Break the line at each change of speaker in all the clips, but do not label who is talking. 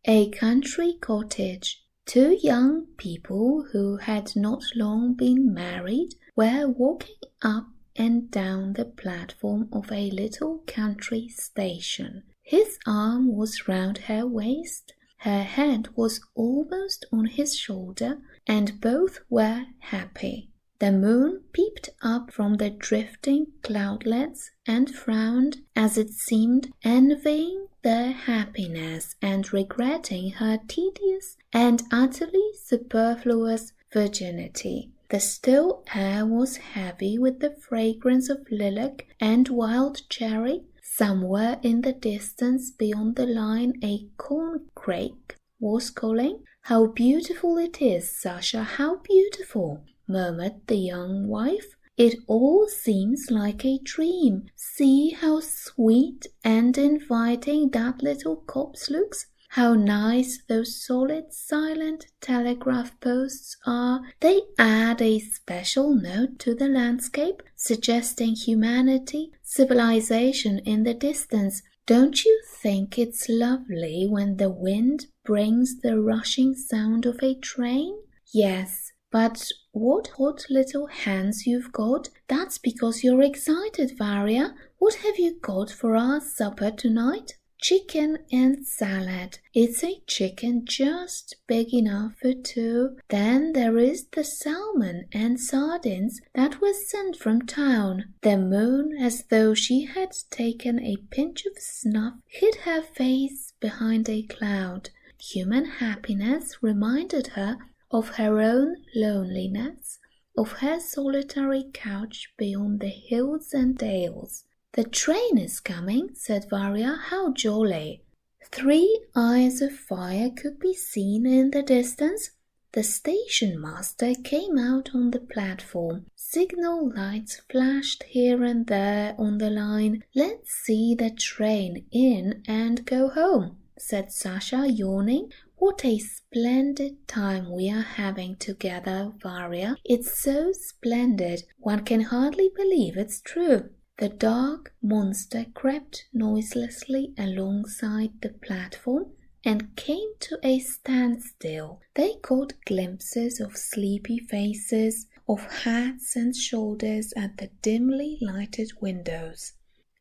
A country cottage. Two young people who had not long been married were walking up and down the platform of a little country station. His arm was round her waist, her head was almost on his shoulder, and both were happy. The moon peeped up from the drifting cloudlets and frowned, as it seemed, envying their happiness and regretting her tedious and utterly superfluous virginity. The still air was heavy with the fragrance of lilac and wild cherry. Somewhere in the distance beyond the line a corncrake was calling. "How beautiful it is, Sasha, how beautiful!" murmured the young wife. "It all seems like a dream. See how sweet and inviting that little copse looks. How nice those solid, silent telegraph posts are. They add a special note to the landscape, suggesting humanity, civilization in the distance. Don't you think it's lovely when the wind brings the rushing sound of a train?" "Yes, but what hot little hands you've got. That's because you're excited, Varya. What have you got for our supper tonight?" "Chicken and salad. It's a chicken just big enough for two. Then there is the salmon and sardines that were sent from town." The moon, as though she had taken a pinch of snuff, hid her face behind a cloud. Human happiness reminded her of her own loneliness, of her solitary couch beyond the hills and dales. "The train is coming," said Varya. "How jolly!" 3 eyes of fire could be seen in the distance. The station master came out on the platform. Signal lights flashed here and there on the line. "Let's see the train in and go home," said Sasha, yawning. "What a splendid time we are having together, Varya. It's so splendid, one can hardly believe it's true." The dark monster crept noiselessly alongside the platform and came to a standstill. They caught glimpses of sleepy faces, of hats and shoulders at the dimly lighted windows.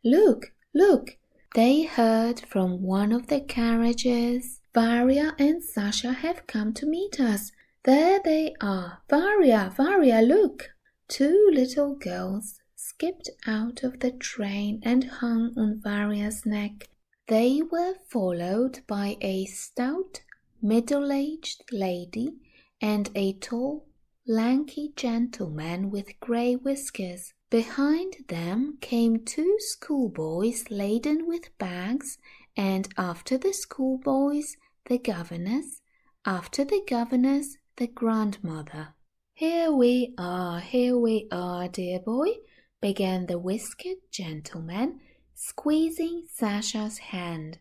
"Look, look!" they heard from one of the carriages. "Varya and Sasha have come to meet us. There they are. Varya, Varya, look!" 2 little girls skipped out of the train and hung on Varya's neck. They were followed by a stout, middle-aged lady and a tall, lanky gentleman with grey whiskers. Behind them came 2 schoolboys laden with bags, and after the schoolboys, the governess, after the governess, the grandmother. Here we are, dear boy," began the whiskered gentleman, squeezing Sasha's hand.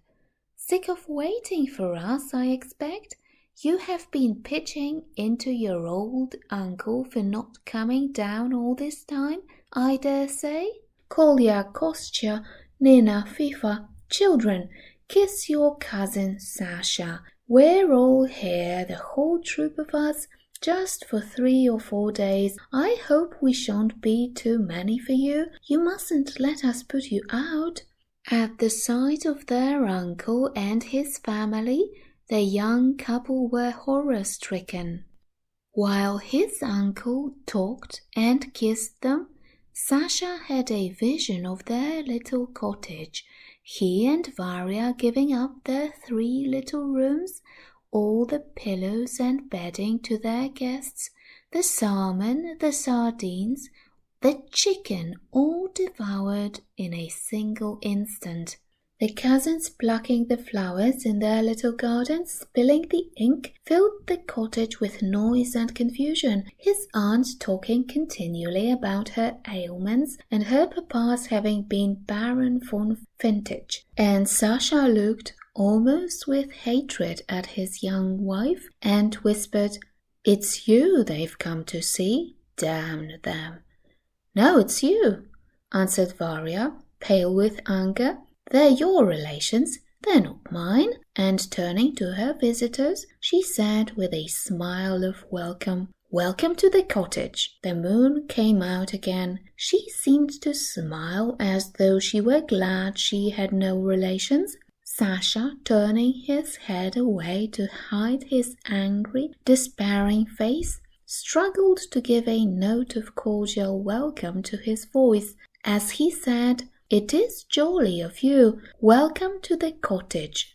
"Sick of waiting for us, I expect? You have been pitching into your old uncle for not coming down all this time, I dare say. Kolya, Kostya, Nina, Fifa, children, kiss your cousin Sasha. We're all here, the whole troop of us, just for 3 or 4 days. I hope we shan't be too many for you. You mustn't let us put you out." At the sight of their uncle and his family, the young couple were horror-stricken. While his uncle talked and kissed them, Sasha had a vision of their little cottage, he and Varya giving up their 3 little rooms, all the pillows and bedding to their guests, the salmon, the sardines, the chicken, all devoured in a single instant. The cousins plucking the flowers in their little garden, spilling the ink, filled the cottage with noise and confusion. His aunt talking continually about her ailments and her papa's having been Baron von Vintage. And Sasha looked almost with hatred at his young wife and whispered, "It's you they've come to see, damn them." "No, it's you," answered Varya, pale with anger. "They're your relations. "They're not mine." And turning to her visitors, she said with a smile of welcome, "Welcome to the cottage." The moon came out again. She seemed to smile as though she were glad she had no relations. Sasha, turning his head away to hide his angry, despairing face, struggled to give a note of cordial welcome to his voice as he said, "It is jolly of you. Welcome to the cottage."